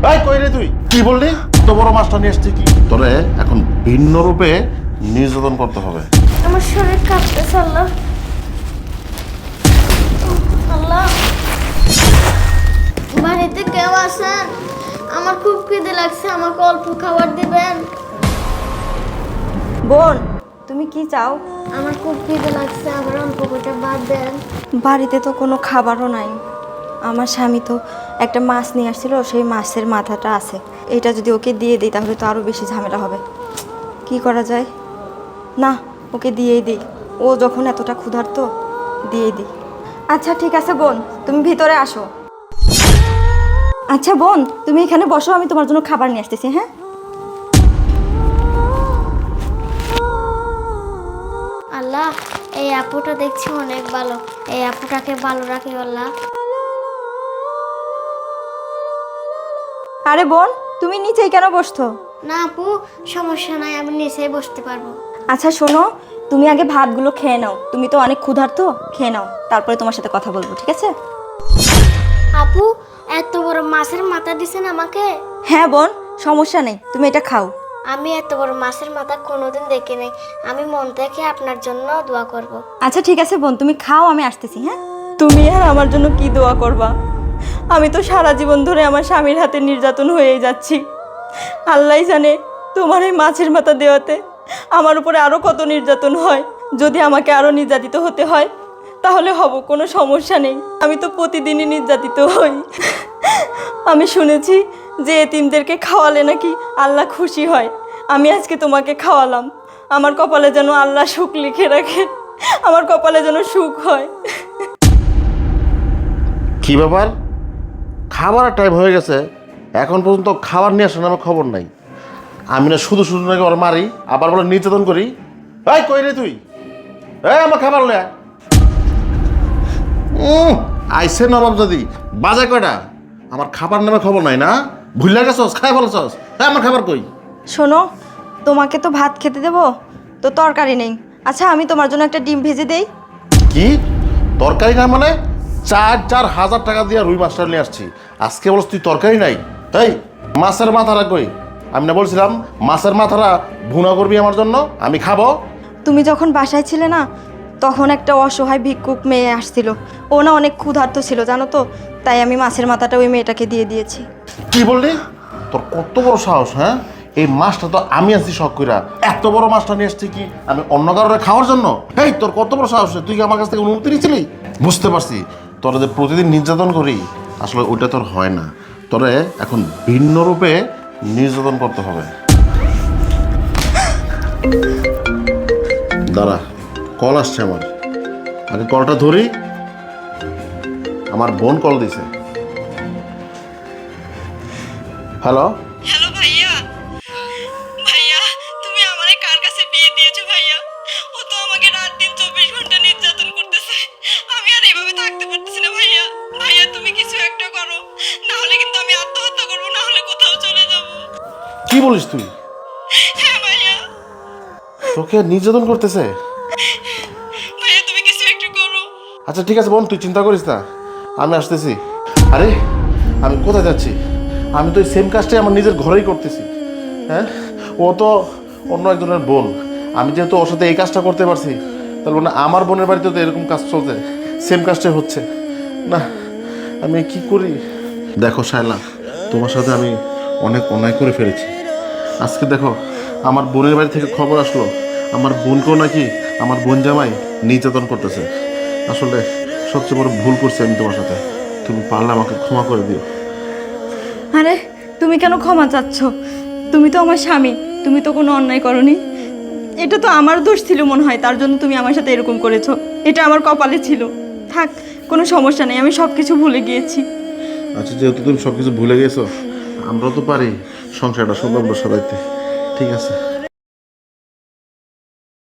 এই কই রে তুই কি বললি? এত বড় মাছটা নিয়ে আসছিস কি? তোরে এখন ভিন্ন রূপে নির্যাতন করতে হবে। আমার শরীর কাঁপতেছে আল্লাহ। আল্লাহ, বাড়িতে কেউ আছেন? আমার খুব খিদে লাগছে, আমাকে অল্প খাবার দিবেন। বোন, তুমি কি চাও? আমার খুব খিদে লাগছে, আমার অল্প কটা ভাত দেন। বাড়িতে তো কোনো খাবারও নাই। আমার স্বামী তো একটা মাছ নিয়ে আসছিল, সেই মাছের মাথাটা আছে। এটা যদি ওকে দিয়ে দিই তাহলে তো আরও বেশি ঝামেলা হবে। কি করা যায়? না, ওকে দিয়েই দিই। ও যখন এতটা ক্ষুধার্ত, দিয়েই দিই। আচ্ছা ঠিক আছে বোন, তুমি ভিতরে আসো। আচ্ছা বোন, তুমি এখানে বসো, আমি তোমার জন্য খাবার নিয়ে আসতেছি। হ্যাঁ, আল্লাহ, এই আপুটা দেখছি অনেক ভালো, এই আপুটাকে ভালো রাখি আল্লাহ। আরে বোন, তুমি নিচেই কেন বসছো? না আপু, সমস্যা নাই, আমি নিচেই বসতে পারবো। আচ্ছা শোনো, তুমি আগে ভাতগুলো খেয়ে নাও। তুমি তো অনেক ক্ষুধার্ত, খেয়ে নাও, তারপরে তোমার সাথে কথা বলবো, ঠিক আছে? আপু, এত বড় মাছের মাথা দিছেন আমাকে? হ্যাঁ বোন, সমস্যা নেই, তুমি এটা খাও। আমি এত বড় মাছের মাথা কোনোদিন দেখি নাই। আমি মন থেকে আপনার জন্য দোয়া করব। আচ্ছা ঠিক আছে বোন, তুমি খাও, আমি আসতেছি। হ্যাঁ, তুমি আর আমার জন্য কি দোয়া করবা? আমি তো সারা জীবন ধরে আমার স্বামীর হাতে নির্যাতন হয়েই যাচ্ছি। আল্লাহই জানে তোমার এই মাছের মাথা দেওয়াতে আমার উপরে আরও কত নির্যাতন হয়। যদি আমাকে আরও নির্যাতিত হতে হয় তাহলে হব, কোনো সমস্যা নেই। আমি তো প্রতিদিনই নির্যাতিত হই। আমি শুনেছি যে এতিমদেরকে খাওয়ালে নাকি আল্লাহ খুশি হয়। আমি আজকে তোমাকে খাওয়ালাম, আমার কপালে যেন আল্লাহ সুখ লিখে রাখে, আমার কপালে যেন সুখ হয়। কি ব্যাপার? খাবারের টাইম হয়ে গেছে, এখন পর্যন্ত খাবার নিয়ে আসার আমার খবর নাই। আমি না শুধু শুধু নাকি ওর মারি, আবার বলে নির্যাতন করি। এই কই রে তুই? এই আমার খাবার লে। আইসে নবাব দাদি, বাজে কয়টা? আমার খাবার নামে খবর নাই না? ভুলে গেছস, খাই বলছস। হ্যাঁ, আমার খাবার কই? শোনো, তোমাকে তো ভাত খেতে দেবো, তো তরকারি নেই। আচ্ছা আমি তোমার জন্য একটা ডিম ভেজে দেই। কি তরকারি না? মানে 4,000 টাকা দিয়ে রুই মাছটা নিয়ে আসছি, আজকে বলছ তুই তরকারি নাই? এই মাছের মাথাটা কই? আমি না বলছিলাম মাছের মাথাটা ভুনা করবি আমার জন্য, আমি খাবো। তুমি যখন বাসায় ছিলে না, তখন একটা অসহায় ভিক্ষুক মেয়ে আসছিল। ও না অনেক ক্ষুধার্ত ছিল জানো তো, তাই আমি মাছের মাথাটা ওই মেয়েটাকে দিয়ে দিয়েছি। কি বললি? তোর কত বড় সাহস? হ্যাঁ, এই মাছটা তো আমি আছি শখ কইরা, এত বড় মাছটা নিয়ে আসছি কি আমি অন্য কারোর খাওয়ার জন্য? এই তোর কত বড় সাহস? তুই কি আমার কাছ থেকে অনুমতি নিয়েছিলি? বুঝতে পারছি, তোরা যে প্রতিদিন নির্যাতন করি, আসলে ওইটা তোর হয় না। তোরে এখন ভিন্ন রূপে নির্যাতন করতে হবে। দাঁড়া, কল আসছে আমার, আগে কলটা ধরি। আমার বোন কল দিছে। হ্যালো। হ্যালো ভাইয়া। ভাইয়া, তুমি আমারে কার কাছে বিয়ে দিয়েছো ভাইয়া? ও তো আমাকে রাত দিন 24 ঘন্টা নির্যাতন করতেছে। আমি আর এভাবে থাকতে পারতেছি না ভাইয়া। ভাইয়া তুমি কিছু একটা করো, না হলে কিন্তু আমি আত্মহত্যা করব, না হলে কোথাও চলে যাব। কি বলিস তুই? হ্যাঁ ভাইয়া। তোকে নির্যাতন করতেছে? ভাইয়া তুমি কিছু একটা করো। আচ্ছা ঠিক আছে বোন, তুই চিন্তা করিস না, আমি আসতেছি। আরে আমি কোথায় যাচ্ছি? আমি তো এই সেম কাজটাই আমার নিজের ঘরেই করতেছি। হ্যাঁ, ও তো অন্য একজনের বোন, আমি যেহেতু ওর সাথে এই কাজটা করতে পারছি, তাহলে মানে আমার বোনের বাড়িতে তো এরকম কাজ চলছে, সেম কাজটাই হচ্ছে না। আমি কি করি? দেখো শায়লা, তোমার সাথে আমি অনেক অন্যায় করে ফেলেছি। আজকে দেখো আমার বোনের বাড়ি থেকে খবর আসলো আমার বোনকেও নাকি আমার বোন জামাই নির্যাতন করতেছে। আসলে সবচেয়ে বড় ভুল করছি আমি তোমার সাথে, তুমি পারলে আমাকে ক্ষমা করে দিও। আরে তুমি কেন ক্ষমা চাচ্ছ? তুমি তো আমার স্বামী, তুমি তো কোনো অন্যায় করনি। এটা তো আমার দোষ ছিল মনে হয়, তার জন্য তুমি আমার সাথে এরকম করেছো। এটা আমার কপালে ছিল। থাক, কোনো সমস্যা নেই, আমি সব কিছু ভুলে গিয়েছি। আচ্ছা, যেহেতু তুমি সব কিছু ভুলে গেছো, আমরাও তো পারি সংসারটা সুন্দর সাজাইতে। ঠিক আছে।